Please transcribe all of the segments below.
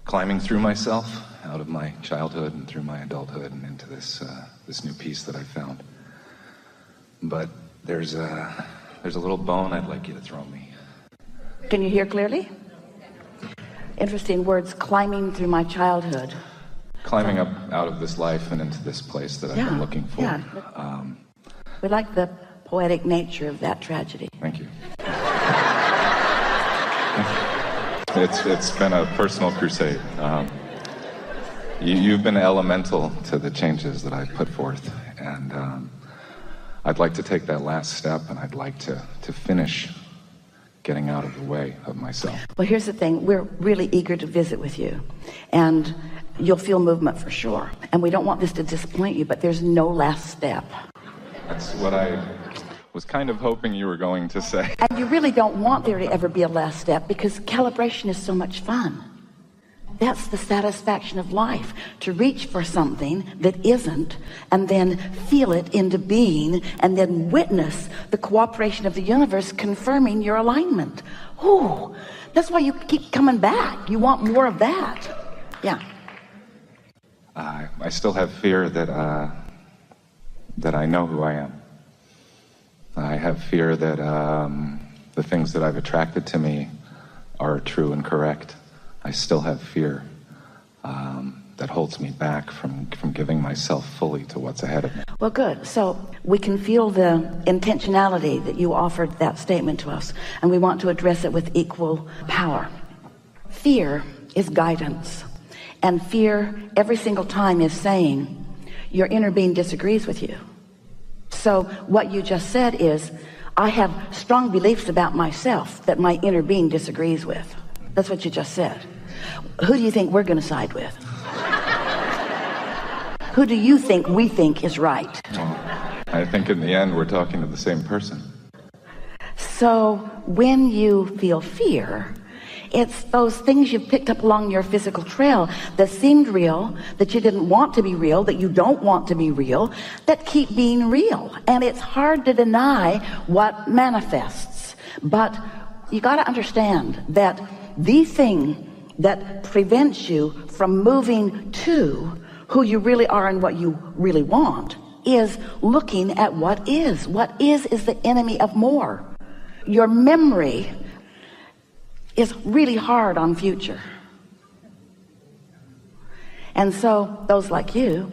climbing through myself, out of my childhood and through my adulthood and into this new piece that I found. But there's a little bone I'd like you to throw me. Can you hear clearly? Interesting words, climbing through my childhood. Climbing up out of this life and into this place that I've been looking for. Yeah. We like the poetic nature of that tragedy. Thank you. It's been a personal crusade. You've been elemental to the changes that I've put forth, and I'd like to take that last step, and I'd like to finish getting out of the way of myself. Well, here's the thing. We're really eager to visit with you, and you'll feel movement for sure. And we don't want this to disappoint you, but there's no last step. That's what I was kind of hoping you were going to say. And you really don't want there to ever be a last step, because calibration is so much fun. That's the satisfaction of life, to reach for something that isn't, and then feel it into being, and then witness the cooperation of the universe confirming your alignment. Ooh, that's why you keep coming back. You want more of that. Yeah. I still have fear that I know who I am. I have fear that the things that I've attracted to me are true and correct. I still have fear that holds me back from giving myself fully to what's ahead of me. Well, good. So we can feel the intentionality that you offered that statement to us, and we want to address it with equal power. Fear is guidance, and fear every single time is saying your inner being disagrees with you. So what you just said is, I have strong beliefs about myself that my inner being disagrees with. That's what you just said. Who do you think we're going to side with? Who do you think we think is right? Well, I think in the end we're talking to the same person. So when you feel fear, it's those things you've picked up along your physical trail that seemed real, that you didn't want to be real, that you don't want to be real, that keep being real. And it's hard to deny what manifests. But you got to understand that the thing that prevents you from moving to who you really are and what you really want is looking at what is. What is the enemy of more. Your memory is really hard on future. And so those like you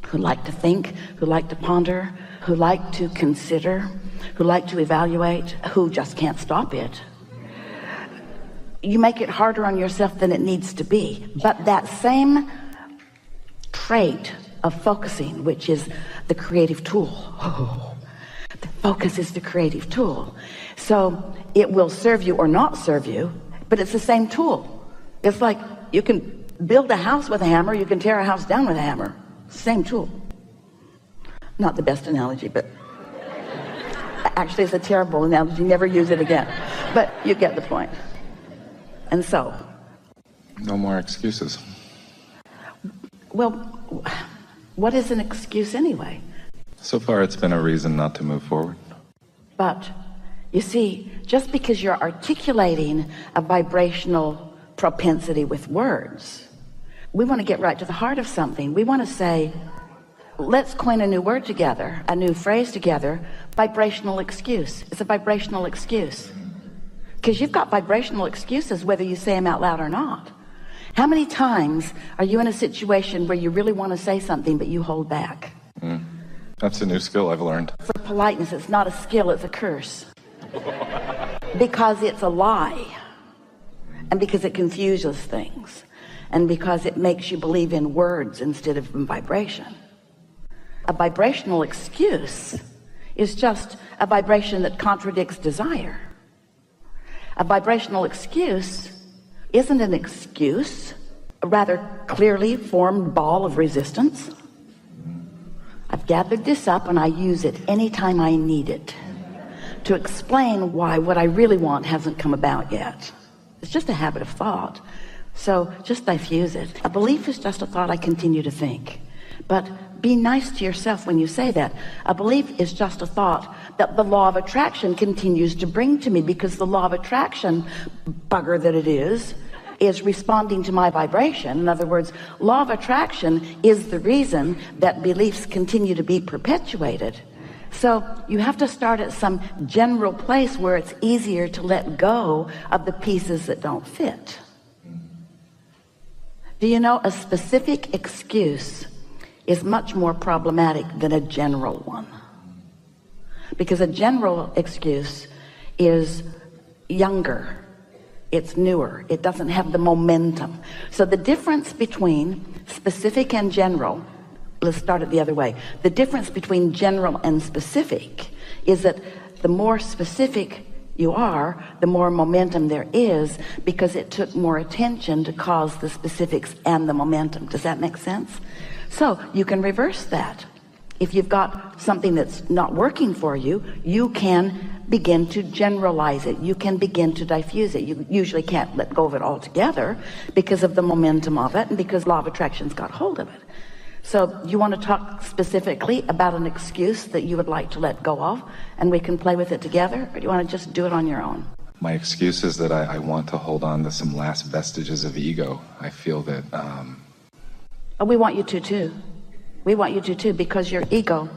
who like to think, who like to ponder, who like to consider, who like to evaluate, who just can't stop it, you make it harder on yourself than it needs to be. But that same trait of focusing, which is the creative tool, the focus is the creative tool. So it will serve you or not serve you, but it's the same tool. It's like you can build a house with a hammer, you can tear a house down with a hammer. Same tool. Not the best analogy, but actually it's a terrible analogy. Never use it again. But you get the point. And so, no more excuses. Well, what is an excuse anyway? So far it's been a reason not to move forward. But you see, just because you're articulating a vibrational propensity with words, we want to get right to the heart of something. We want to say, let's coin a new word together, a new phrase together, vibrational excuse. It's a vibrational excuse. Because you've got vibrational excuses whether you say them out loud or not. How many times are you in a situation where you really want to say something but you hold back? That's a new skill I've learned. For politeness, it's not a skill, it's a curse. Because it's a lie. And because it confuses things. And because it makes you believe in words instead of in vibration. A vibrational excuse is just a vibration that contradicts desire. A vibrational excuse isn't an excuse, a rather clearly formed ball of resistance. I've gathered this up and I use it anytime I need it to explain why what I really want hasn't come about yet. It's just a habit of thought. So just diffuse it. A belief is just a thought I continue to think. But be nice to yourself when you say that. A belief is just a thought that the law of attraction continues to bring to me, because the law of attraction, bugger that it is is responding to my vibration. In other words, law of attraction is the reason that beliefs continue to be perpetuated. So you have to start at some general place where it's easier to let go of the pieces that don't fit. Do you know a specific excuse is much more problematic than a general one? Because a general excuse is younger, it's newer, it doesn't have the momentum. So the difference between specific and general, let's start it the other way. The difference between general and specific is that the more specific you are, the more momentum there is, because it took more attention to cause the specifics and the momentum. Does that make sense? So you can reverse that. If you've got something that's not working for you, you can begin to generalize it. You can begin to diffuse it. You usually can't let go of it altogether because of the momentum of it and because law of attraction's got hold of it. So you want to talk specifically about an excuse that you would like to let go of, and we can play with it together, or do you want to just do it on your own? My excuse is that I want to hold on to some last vestiges of ego. I feel that... Oh, we want you to too. We want you to too, because your ego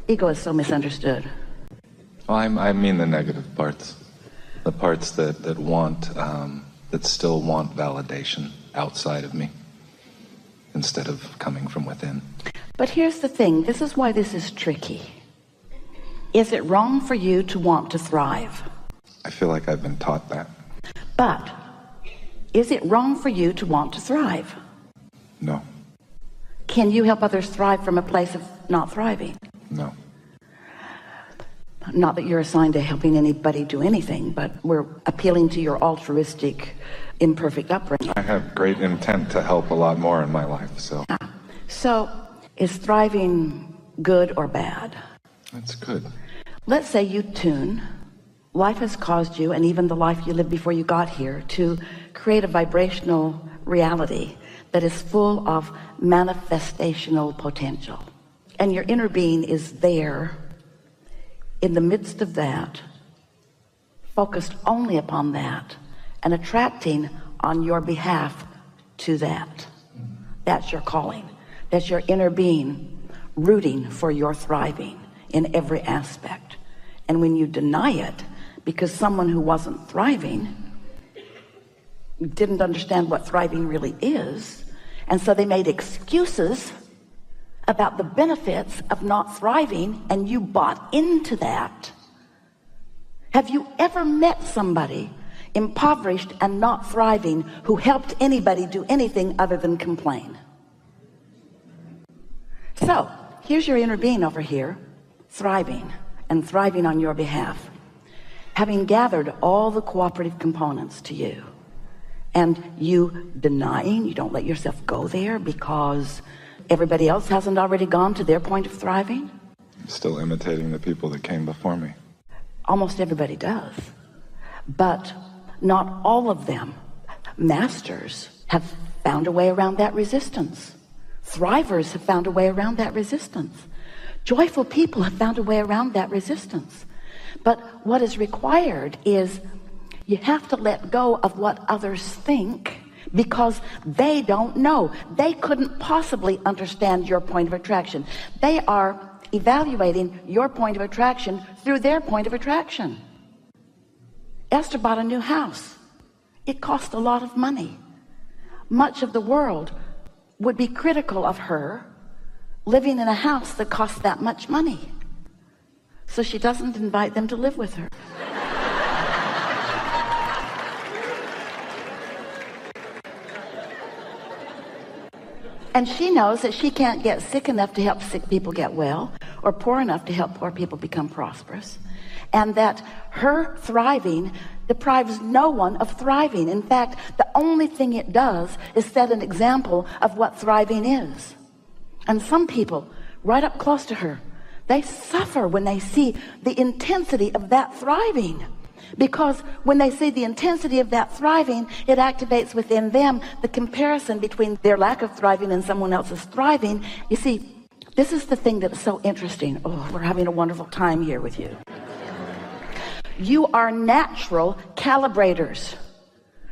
is so misunderstood. Well, I mean the negative parts. The parts that want, that still want validation outside of me, instead of coming from within. But here's the thing, this is why this is tricky. Is it wrong for you to want to thrive? I feel like I've been taught that. But is it wrong for you to want to thrive? No. Can you help others thrive from a place of not thriving? No. Not that you're assigned to helping anybody do anything, but we're appealing to your altruistic, imperfect upbringing. I have great intent to help a lot more in my life, so. So, is thriving good or bad? That's good. Let's say you tune. Life has caused you, and even the life you lived before you got here, to create a vibrational reality that is full of manifestational potential. And your inner being is there in the midst of that, focused only upon that, and attracting on your behalf to that. That's your calling. That's your inner being rooting for your thriving in every aspect. And when you deny it, because someone who wasn't thriving didn't understand what thriving really is, and so they made excuses about the benefits of not thriving, and you bought into that. Have you ever met somebody impoverished and not thriving who helped anybody do anything other than complain? So here's your inner being over here, thriving and thriving on your behalf, having gathered all the cooperative components to you, and you denying, you don't let yourself go there because everybody else hasn't already gone to their point of thriving. I'm still imitating the people that came before me. Almost everybody does, but not all of them. Masters have found a way around that resistance. Thrivers have found a way around that resistance. Joyful people have found a way around that resistance. But what is required is you have to let go of what others think, because they don't know. They couldn't possibly understand your point of attraction. They are evaluating your point of attraction through their point of attraction. Esther bought a new house. It cost a lot of money. Much of the world would be critical of her living in a house that cost that much money. So she doesn't invite them to live with her. And she knows that she can't get sick enough to help sick people get well, or poor enough to help poor people become prosperous, and that her thriving deprives no one of thriving. In fact, the only thing it does is set an example of what thriving is. And some people right up close to her, they suffer when they see the intensity of that thriving. Because when they see the intensity of that thriving, it activates within them the comparison between their lack of thriving and someone else's thriving. You see, this is the thing that's so interesting. Oh, we're having a wonderful time here with you. You are natural calibrators.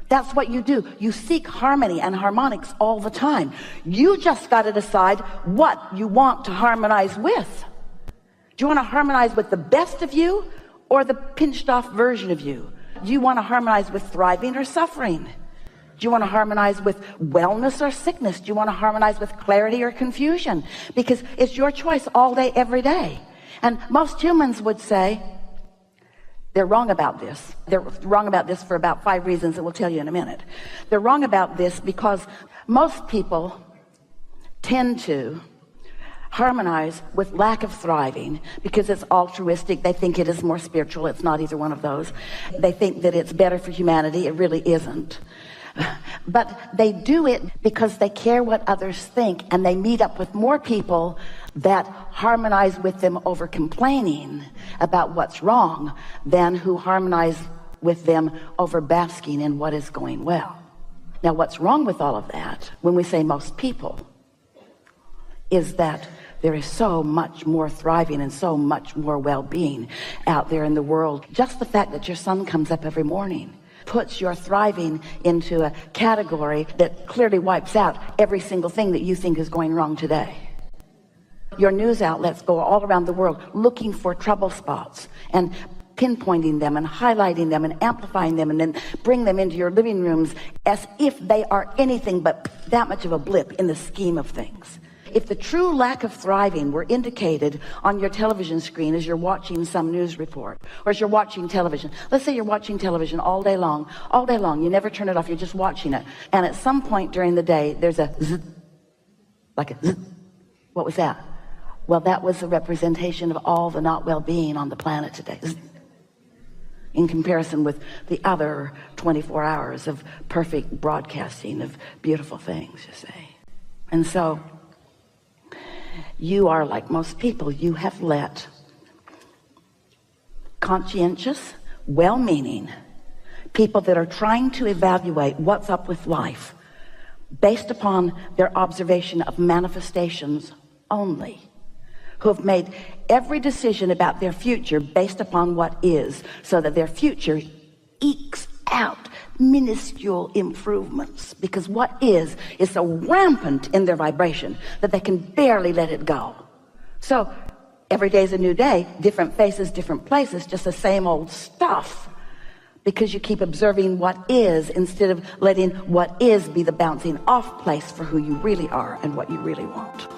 That's what you do. You seek harmony and harmonics all the time. You just got to decide what you want to harmonize with. Do you want to harmonize with the best of you or the pinched off version of you? Do you want to harmonize with thriving or suffering? Do you want to harmonize with wellness or sickness? Do you want to harmonize with clarity or confusion? Because it's your choice all day, every day. And most humans would say, they're wrong about this. They're wrong about this for about 5 reasons that we'll tell you in a minute. They're wrong about this because most people tend to harmonize with lack of thriving because it's altruistic. They think it is more spiritual. It's not either one of those. They think that it's better for humanity. It really isn't. But they do it because they care what others think, and they meet up with more people that harmonize with them over complaining about what's wrong than who harmonize with them over basking in what is going well. Now, what's wrong with all of that, when we say most people, is that there is so much more thriving and so much more well-being out there in the world. Just the fact that your sun comes up every morning puts your thriving into a category that clearly wipes out every single thing that you think is going wrong today. Your news outlets go all around the world looking for trouble spots and pinpointing them and highlighting them and amplifying them, and then bring them into your living rooms as if they are anything but that much of a blip in the scheme of things. If the true lack of thriving were indicated on your television screen as you're watching some news report, or as you're watching television, let's say you're watching television all day long, you never turn it off, you're just watching it, and at some point during the day there's a zzz, like a zzz. What was that? Well, that was a representation of all the not well-being on the planet today, zzz, in comparison with the other 24 hours of perfect broadcasting of beautiful things, you see. And so you are like most people. You have let conscientious, well-meaning people that are trying to evaluate what's up with life based upon their observation of manifestations only, who have made every decision about their future based upon what is, so that their future ekes out minuscule improvements, because what is so rampant in their vibration that they can barely let it go. So every day is a new day, different faces, different places, just the same old stuff, because you keep observing what is instead of letting what is be the bouncing off place for who you really are and what you really want.